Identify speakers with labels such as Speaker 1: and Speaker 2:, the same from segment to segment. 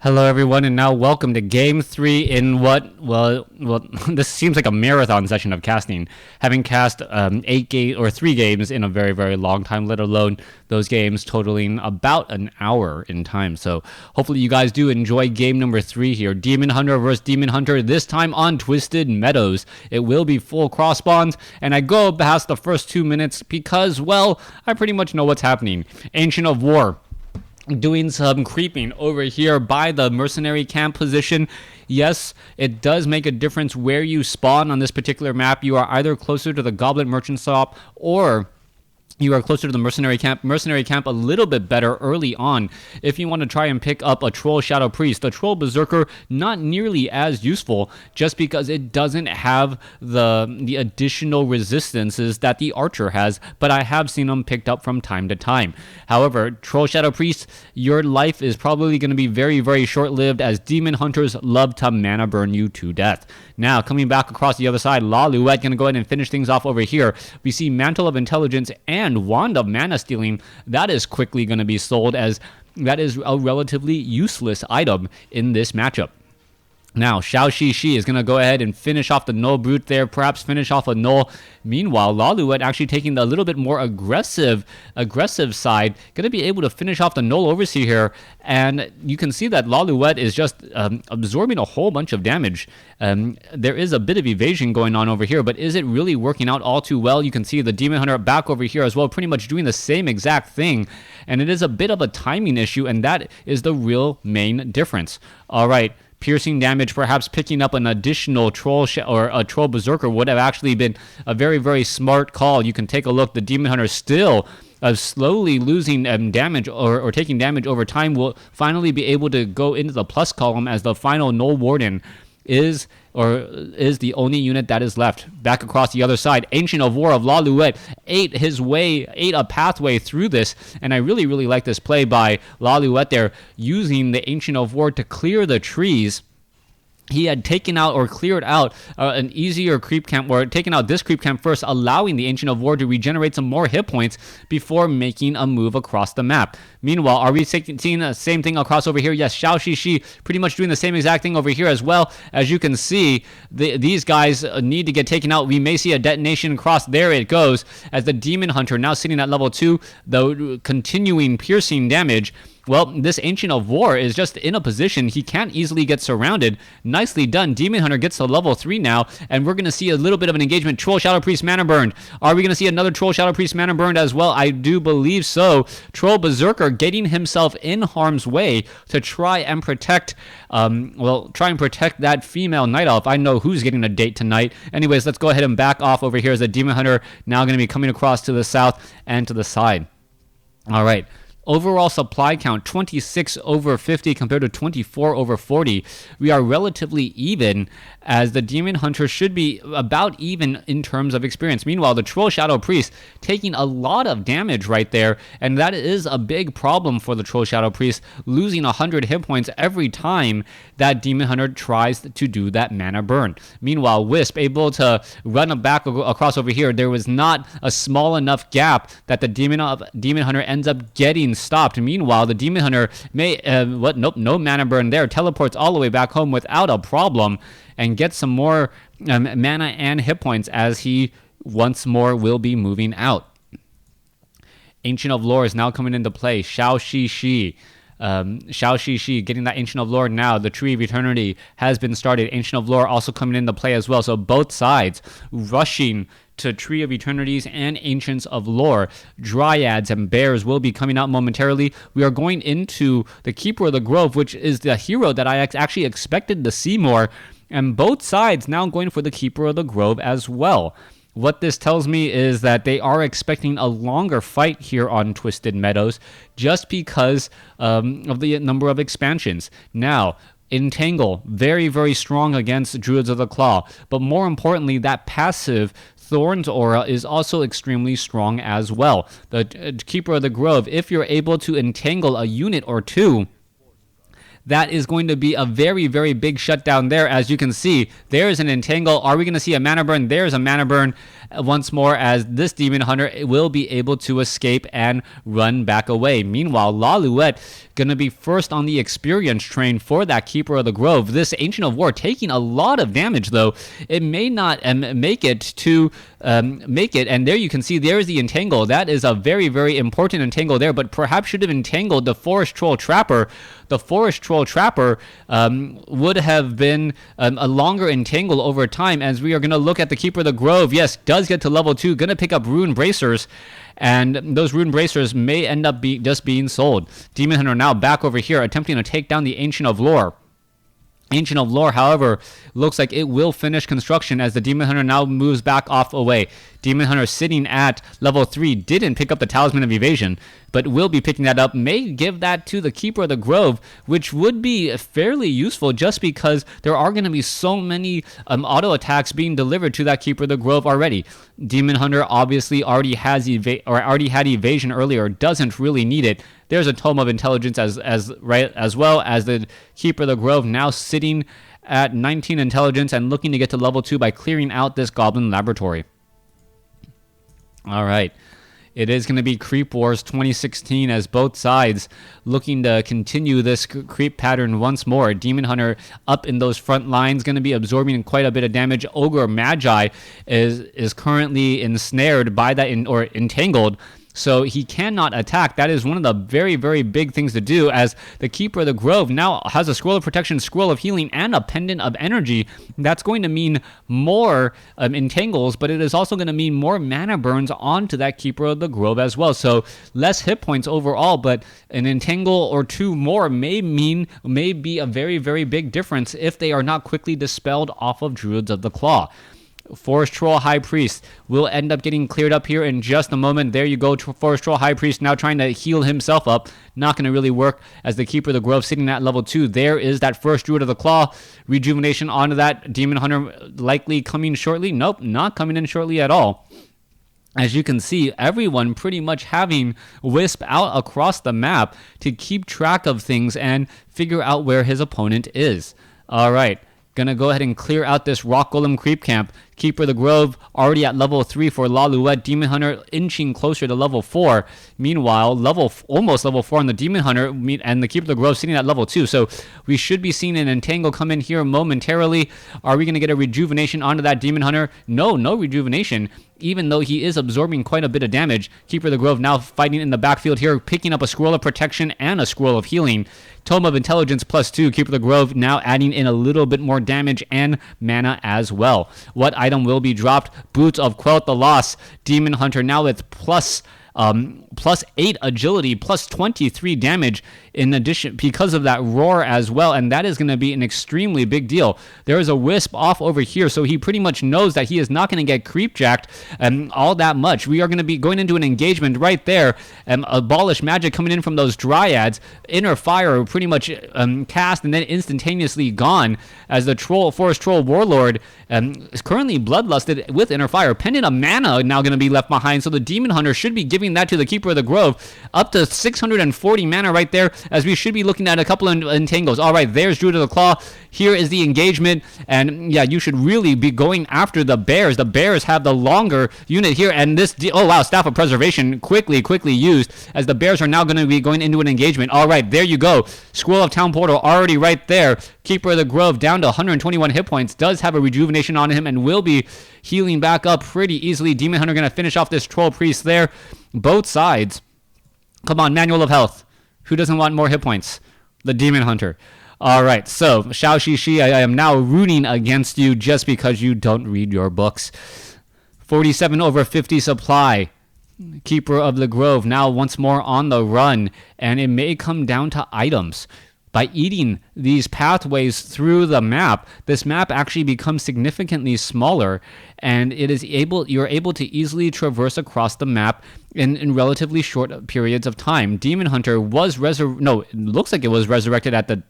Speaker 1: Hello, everyone, and now welcome to Game 3 in well, this seems like a marathon session of casting. Having cast 3 games in a very, very long time, let alone those games totaling about an hour in time. So hopefully you guys do enjoy game number 3 here. Demon Hunter versus Demon Hunter, this time on Twisted Meadows. It will be full cross spawns, and I go past the first 2 minutes because, well, I pretty much know what's happening. Ancient of War doing some creeping over here by the mercenary camp position. Yes, it does make a difference where you spawn on this particular map. You are either closer to the Goblin Merchant Shop or you are closer to the mercenary camp. Mercenary camp a little bit better early on if you want to try and pick up a Troll Shadow Priest. The Troll Berserker, not nearly as useful just because it doesn't have the additional resistances that the Archer has, but I have seen them picked up from time to time. However, Troll Shadow Priest, your life is probably going to be very, very short-lived as Demon Hunters love to mana burn you to death. Now, coming back across the other side, LawLiet going to go ahead and finish things off over here. We see Mantle of Intelligence and Wand of Mana Stealing. That is quickly going to be sold as that is a relatively useless item in this matchup. Now, Zhouxixi is going to go ahead and finish off the Null Brute there, perhaps finish off a Null. Meanwhile, LawLiet actually taking the little bit more aggressive side, going to be able to finish off the Null Overseer here. And you can see that LawLiet is just absorbing a whole bunch of damage. There is a bit of evasion going on over here, but is it really working out all too well? You can see the Demon Hunter back over here as well, pretty much doing the same exact thing. And it is a bit of a timing issue, and that is the real main difference. All right. Piercing damage, perhaps picking up an additional Troll or a Troll Berserker would have actually been a very, very smart call. You can take a look. The Demon Hunter still slowly losing damage or taking damage over time will finally be able to go into the plus column as the final Null Warden is the only unit that is left. Back across the other side, Ancient of War of LawLiet ate a pathway through this, and I really, really like this play by LawLiet there, using the Ancient of War to clear the trees. He had taken out or cleared out an easier creep camp, or taken out this creep camp first, allowing the Ancient of War to regenerate some more hit points before making a move across the map. Meanwhile, are we seeing the same thing across over here? Yes, Zhouxixi pretty much doing the same exact thing over here as well. As you can see, these guys need to get taken out. We may see a detonation across. There it goes, as the Demon Hunter now sitting at level 2, though continuing piercing damage. Well, this Ancient of War is just in a position he can't easily get surrounded. Nicely done. Demon Hunter gets to level 3 now, and we're going to see a little bit of an engagement. Troll Shadow Priest mana burned. Are we going to see another Troll Shadow Priest mana burned as well? I do believe so. Troll Berserker getting himself in harm's way to try and protect, that female Night Elf. I know who's getting a date tonight. Anyways, let's go ahead and back off over here as the Demon Hunter now going to be coming across to the south and to the side. All right. Overall supply count, 26 over 50 compared to 24 over 40. We are relatively even, as the Demon Hunter should be about even in terms of experience. Meanwhile, the Troll Shadow Priest taking a lot of damage right there, and that is a big problem for the Troll Shadow Priest, losing 100 hit points every time that Demon Hunter tries to do that mana burn. Meanwhile, Wisp able to run back across over here. There was not a small enough gap that the Demon Hunter ends up getting stopped. Meanwhile, the Demon Hunter may no mana burn there, teleports all the way back home without a problem and gets some more mana and hit points as he once more will be moving out. Ancient of Lore is now coming into play. Zhouxixi getting that Ancient of Lore now. The Tree of Eternity has been started. Ancient of Lore also coming into play as well. So both sides rushing to Tree of Eternities and Ancients of Lore. Dryads and Bears will be coming out momentarily. We are going into the Keeper of the Grove, which is the hero that I actually expected to see more. And both sides now going for the Keeper of the Grove as well. What this tells me is that they are expecting a longer fight here on Twisted Meadows just because of the number of expansions. Now, Entangle, very, very strong against Druids of the Claw. But more importantly, that passive Thorn's Aura is also extremely strong as well. The Keeper of the Grove, if you're able to entangle a unit or two, that is going to be a very, very big shutdown there. As you can see, there's an entangle. Are we going to see a mana burn? There's a mana burn once more, as this Demon Hunter will be able to escape and run back away. Meanwhile, LawLiet going to be first on the experience train for that Keeper of the Grove. This Ancient of War taking a lot of damage, though. It may not make it to make it, and there you can see there's the entangle. That is a very, very important entangle there, but perhaps should have entangled the Forest Troll Trapper. The Forest Troll Trapper would have been a longer entangle over time, as we are going to look at the Keeper of the Grove. Yes, does get to level 2, going to pick up Rune Bracers, and those Rune Bracers may end up just being sold. Demon Hunter now back over here, attempting to take down the Ancient of Lore. Ancient of Lore, however, looks like it will finish construction as the Demon Hunter now moves back off away. Demon Hunter sitting at level 3 didn't pick up the Talisman of Evasion, but will be picking that up. May give that to the Keeper of the Grove, which would be fairly useful just because there are going to be so many auto attacks being delivered to that Keeper of the Grove already. Demon Hunter obviously already had Evasion earlier, doesn't really need it. There's a Tome of Intelligence as well as the Keeper of the Grove now sitting at 19 intelligence and looking to get to level 2 by clearing out this Goblin Laboratory. All right. It is going to be Creep Wars 2016 as both sides looking to continue this creep pattern once more. Demon Hunter up in those front lines, going to be absorbing quite a bit of damage. Ogre Magi is currently ensnared by that or entangled, so he cannot attack. That is one of the very, very big things to do, as the Keeper of the Grove now has a Scroll of Protection, Scroll of Healing, and a Pendant of Energy. That's going to mean more entangles, but it is also going to mean more mana burns onto that Keeper of the Grove as well. So less hit points overall, but an entangle or two more may be a very, very big difference if they are not quickly dispelled off of Druids of the Claw. Forest Troll High Priest will end up getting cleared up here in just a moment. There you go, Forest Troll High Priest now trying to heal himself up. Not going to really work as the Keeper of the Grove sitting at level 2. There is that first Druid of the Claw. Rejuvenation onto that. Demon Hunter likely coming shortly. Nope, not coming in shortly at all. As you can see, everyone pretty much having Wisp out across the map to keep track of things and figure out where his opponent is. All right. Gonna go ahead and clear out this Rock Golem creep camp. Keeper of the Grove already at level 3 for LawLiet. Demon Hunter inching closer to level 4. Meanwhile, almost level 4 on the Demon Hunter, and the Keeper of the Grove sitting at level 2. So we should be seeing an entangle come in here momentarily. Are we going to get a rejuvenation onto that Demon Hunter? No rejuvenation, even though he is absorbing quite a bit of damage. Keeper of the Grove now fighting in the backfield here, picking up a Scroll of Protection and a Scroll of Healing. Tome of Intelligence +2. Keeper of the Grove now adding in a little bit more damage and mana as well. What item will be dropped? Boots of Quelt the Loss. Demon Hunter now with plus 8 agility, plus 23 damage in addition because of that roar as well, and that is going to be an extremely big deal. There is a Wisp off over here, so he pretty much knows that he is not going to get creep jacked all that much. We are going to be going into an engagement right there. Abolish Magic coming in from those Dryads. Inner Fire pretty much cast and then instantaneously gone, as the Forest Troll Warlord is currently bloodlusted with Inner Fire. Pendant of Mana now going to be left behind, so the Demon Hunter should be giving that to the Keeper of the Grove. Up to 640 mana right there, as we should be looking at a couple of entangles. All right, there's Druid of the Claw. Here is the engagement, and yeah, you should really be going after the Bears. The Bears have the longer unit here, and this, oh wow, Staff of Preservation quickly used, as the Bears are now going to be going into an engagement. All right, there you go. Scroll of Town Portal already right there. Keeper of the Grove down to 121 hit points, does have a rejuvenation on him and will be healing back up pretty easily. Demon Hunter going to finish off this Troll Priest there. Both sides. Come on, Manual of Health. Who doesn't want more hit points? The Demon Hunter. All right, so Zhouxixi, I am now rooting against you just because you don't read your books. 47 over 50 supply. Keeper of the Grove now once more on the run, and it may come down to items. By eating these pathways through the map, this map actually becomes significantly smaller, and you're able to easily traverse across the map in relatively short periods of time. Demon Hunter was it looks like it was resurrected at the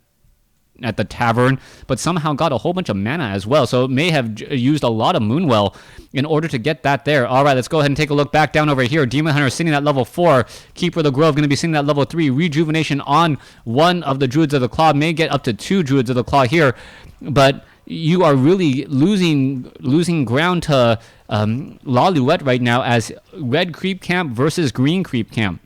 Speaker 1: at the tavern, but somehow got a whole bunch of mana as well. So it may have used a lot of Moonwell in order to get that there. All right, let's go ahead and take a look back down over here. Demon Hunter sitting at level 4. Keeper of the Grove going to be sitting at level 3. Rejuvenation on one of the Druids of the Claw. May get up to 2 Druids of the Claw here, but you are really losing ground to LawLiet right now as red creep camp versus green creep camp.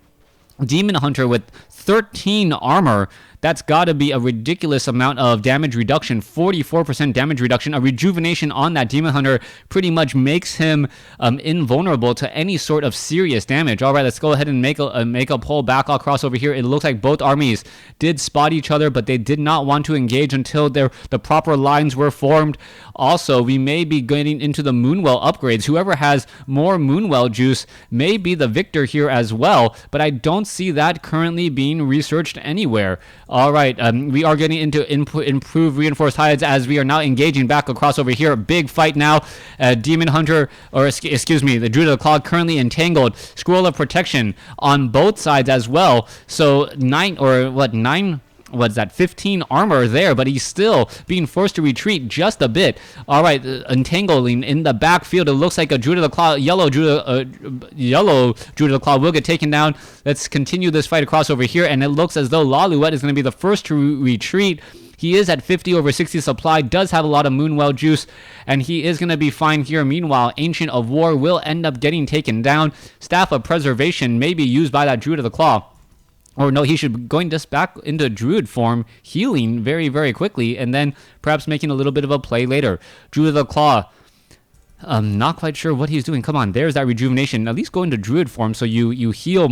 Speaker 1: Demon Hunter with 13 armor. That's got to be a ridiculous amount of damage reduction, 44% damage reduction. A rejuvenation on that Demon Hunter pretty much makes him invulnerable to any sort of serious damage. All right, let's go ahead and make a pull back across over here. It looks like both armies did spot each other, but they did not want to engage until the proper lines were formed. Also, we may be getting into the Moonwell upgrades. Whoever has more Moonwell juice may be the victor here as well, but I don't see that currently being researched anywhere. All right, we are getting into improved reinforced hides as we are now engaging back across over here. Big fight now. Demon Hunter, or excuse me, the Druid of the Claw currently entangled. Scroll of Protection on both sides as well. So 15 armor there, but he's still being forced to retreat just a bit. All right, entangling in the backfield. It looks like a Druid of the Claw, yellow Druid of the Claw will get taken down. Let's continue this fight across over here, and it looks as though LawLiet is going to be the first to retreat. He is at 50/60 supply, does have a lot of Moonwell juice, and he is going to be fine here. Meanwhile, Ancient of War will end up getting taken down. Staff of Preservation may be used by that Druid of the Claw. Or no, he should be going just back into Druid form, healing very, very quickly, and then perhaps making a little bit of a play later. Druid of the Claw, not quite sure what he's doing. Come on, there's that rejuvenation. At least go into Druid form so you heal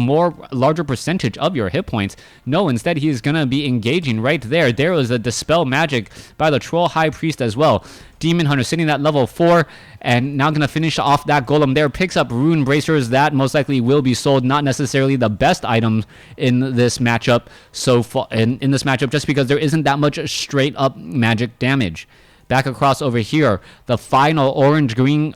Speaker 1: larger percentage of your hit points. No, instead he's going to be engaging right there. There was a Dispel Magic by the Troll High Priest as well. Demon Hunter sitting at level 4 and now going to finish off that golem there. Picks up Rune Bracers. That most likely will be sold. Not necessarily the best items in this matchup so far, in this matchup, just because there isn't that much straight up magic damage. Back across over here, the final orange creep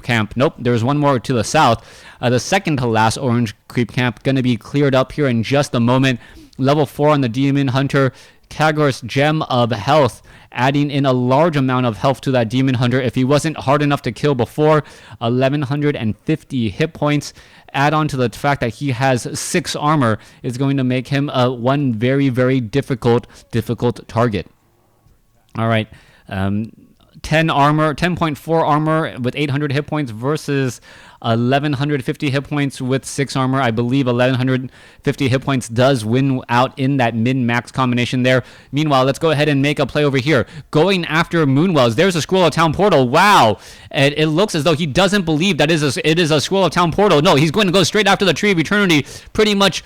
Speaker 1: camp. Nope, there's one more to the south. The second to last orange creep camp going to be cleared up here in just a moment. Level 4 on the Demon Hunter. Kagor's Gem of Health, adding in a large amount of health to that Demon Hunter. If he wasn't hard enough to kill before, 1150 hit points. Add on to the fact that he has 6 armor is going to make him one very, very difficult target. All right, 10.4 armor with 800 hit points versus 1150 hit points with 6 armor. I believe 1150 hit points does win out in that min-max combination there. Meanwhile, let's go ahead and make a play over here. Going after Moonwells. There's a Scroll of Town portal. Wow. And it looks as though he doesn't believe that it is a Scroll of Town portal. No, he's going to go straight after the Tree of Eternity, pretty much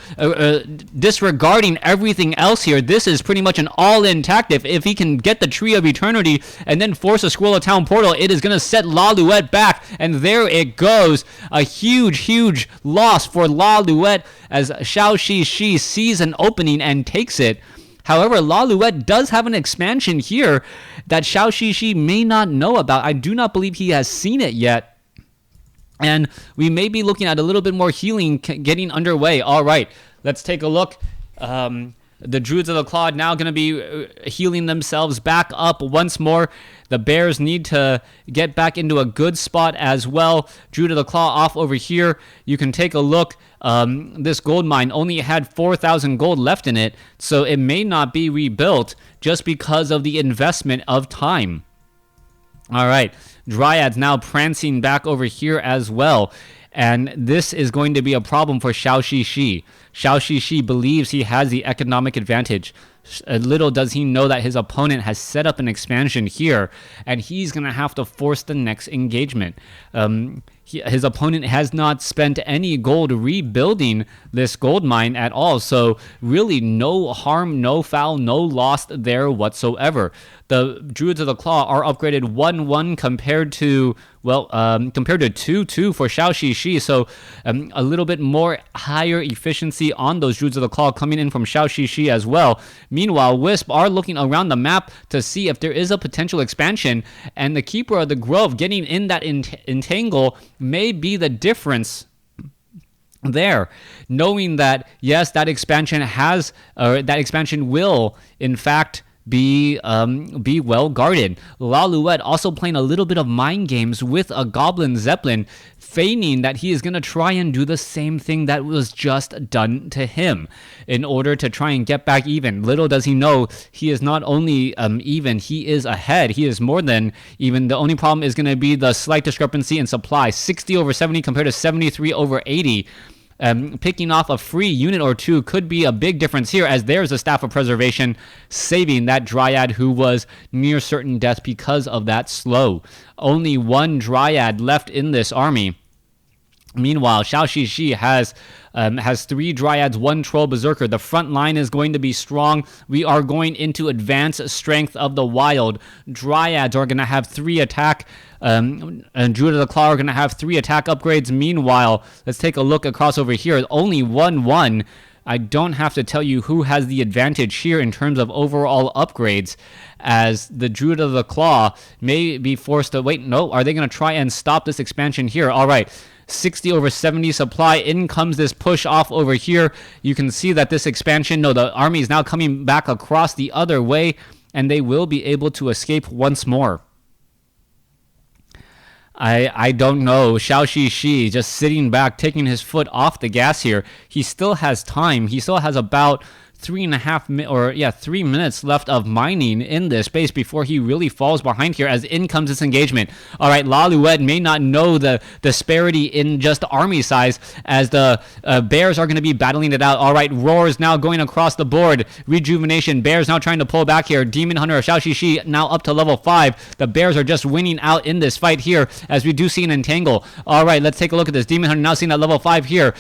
Speaker 1: disregarding everything else here. This is pretty much an all-in tactic. If he can get the Tree of Eternity and then force a Scroll of Town portal, it is going to set LawLiet back. And there it goes. A huge loss for LawLiet as Zhouxixi sees an opening and takes it. However, LawLiet does have an expansion here that Zhouxixi may not know about. I do not believe he has seen it yet. And we may be looking at a little bit more healing getting underway. All right, let's take a look. The Druids of the Claw now going to be healing themselves back up once more. The Bears need to get back into a good spot as well. Druid of the Claw off over here. You can take a look. This gold mine only had 4,000 gold left in it, so it may not be rebuilt just because of the investment of time. All right, Dryads now prancing back over here as well. And this is going to be a problem for Zhouxixi. Zhouxixi believes he has the economic advantage. Little does he know that his opponent has set up an expansion here, and he's going to have to force the next engagement. His opponent has not spent any gold rebuilding this gold mine at all, so really no harm, no foul, no loss there whatsoever. The Druids of the Claw are upgraded 1-1 compared to 2-2 for Zhouxixi, so a little bit more higher efficiency on those Druids of the Claw coming in from Zhouxixi as well. Meanwhile, Wisp are looking around the map to see if there is a potential expansion, and the Keeper of the Grove getting in that entangle may be the difference there, knowing that yes, that expansion has, or that expansion will in fact be well guarded. LawLiet also playing a little bit of mind games with a Goblin Zeppelin, feigning that he is going to try and do the same thing that was just done to him in order to try and get back even. Little does he know, he is not only even, he is ahead. He is more than even. The only problem is going to be the slight discrepancy in supply. 60 over 70 compared to 73 over 80. Picking off a free unit or two could be a big difference here, as there's a Staff of Preservation saving that Dryad who was near certain death because of that slow. Only one Dryad left in this army. Meanwhile, Zhouxixi has 3 Dryads, 1 Troll Berserker. The front line is going to be strong. We are going into advanced strength of the wild. Dryads are going to have 3 attack, and Druid of the Claw are going to have 3 attack upgrades. Meanwhile, let's take a look across over here. Only 1-1. I don't have to tell you who has the advantage here in terms of overall upgrades, as the Druid of the Claw may be forced to wait. No, are they going to try and stop this expansion here? All right. 60 over 70 supply. In comes this push off over here. You can see that this expansion, no, the army is now coming back across the other way, and they will be able to escape once more. I don't know. Zhouxixi just sitting back, taking his foot off the gas here. He still has time. He still has about 3 minutes left of mining in this space before he really falls behind here, as in comes this engagement. All right, LawLiet may not know the disparity in just army size, as the bears are going to be battling it out. All right, roars now going across the board. Rejuvenation. Bears now trying to pull back here. Demon Hunter Zhouxixi now up to level 5. The bears are just winning out in this fight here, as we do see an entangle. All right, let's take a look at this. Demon Hunter now seeing at level 5 here.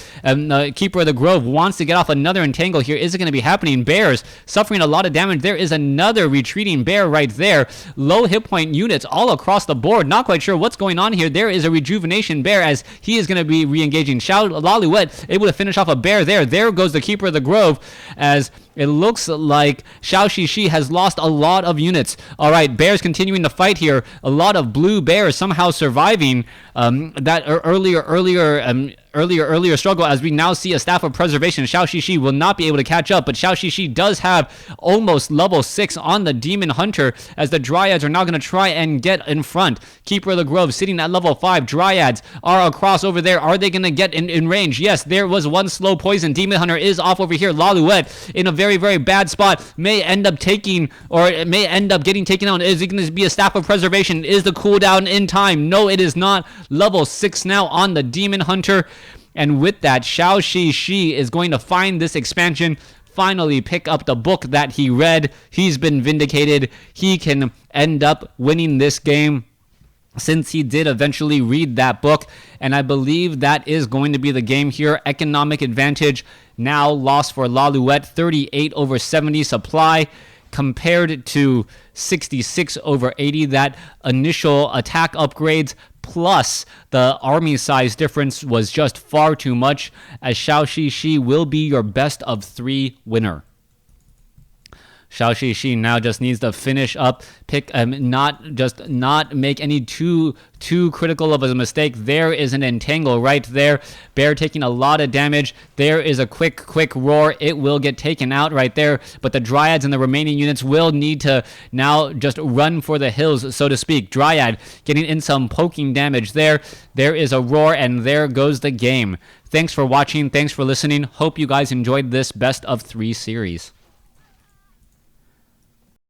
Speaker 1: Keeper of the Grove wants to get off another entangle here. Is it going to be happening? Bears suffering a lot of damage. There is another retreating bear right there. Low hit point units all across the board. Not quite sure what's going on here. There is a rejuvenation bear, as he is going to be re-engaging. LawLiet able to finish off a bear there. There goes the Keeper of the Grove, as it looks like Zhouxixi has lost a lot of units. All right, bears continuing to fight here. A lot of blue bears somehow surviving that earlier struggle, as we now see a Staff of Preservation. Zhouxixi will not be able to catch up, but Zhouxixi does have almost level 6 on the Demon Hunter, as the Dryads are now going to try and get in front. Keeper of the Grove sitting at level 5. Dryads are across over there. Are they going to get in range? Yes, there was one slow poison. Demon Hunter is off over here. LawLiet in a very, very bad spot. May end up taking, or it may end up getting taken out. Is it going to be a Staff of Preservation? Is the cooldown in time? No, it is not. Level 6 now on the Demon Hunter. And with that, Zhouxixi is going to find this expansion, finally pick up the book that he read. He's been vindicated. He can end up winning this game, since he did eventually read that book. And I believe that is going to be the game here. Economic advantage now lost for LawLiet. 38 over 70 supply compared to 66 over 80. That initial attack upgrades plus the army size difference was just far too much, as Zhouxixi will be your best of 3 winner. Zhouxixi now just needs to finish up, not make any too critical of a mistake. There is an entangle right there. Bear taking a lot of damage. There is a quick roar. It will get taken out right there, but the Dryads and the remaining units will need to now just run for the hills, so to speak. Dryad getting in some poking damage there. There is a roar, and there goes the game. Thanks for watching. Thanks for listening. Hope you guys enjoyed this best of 3 series.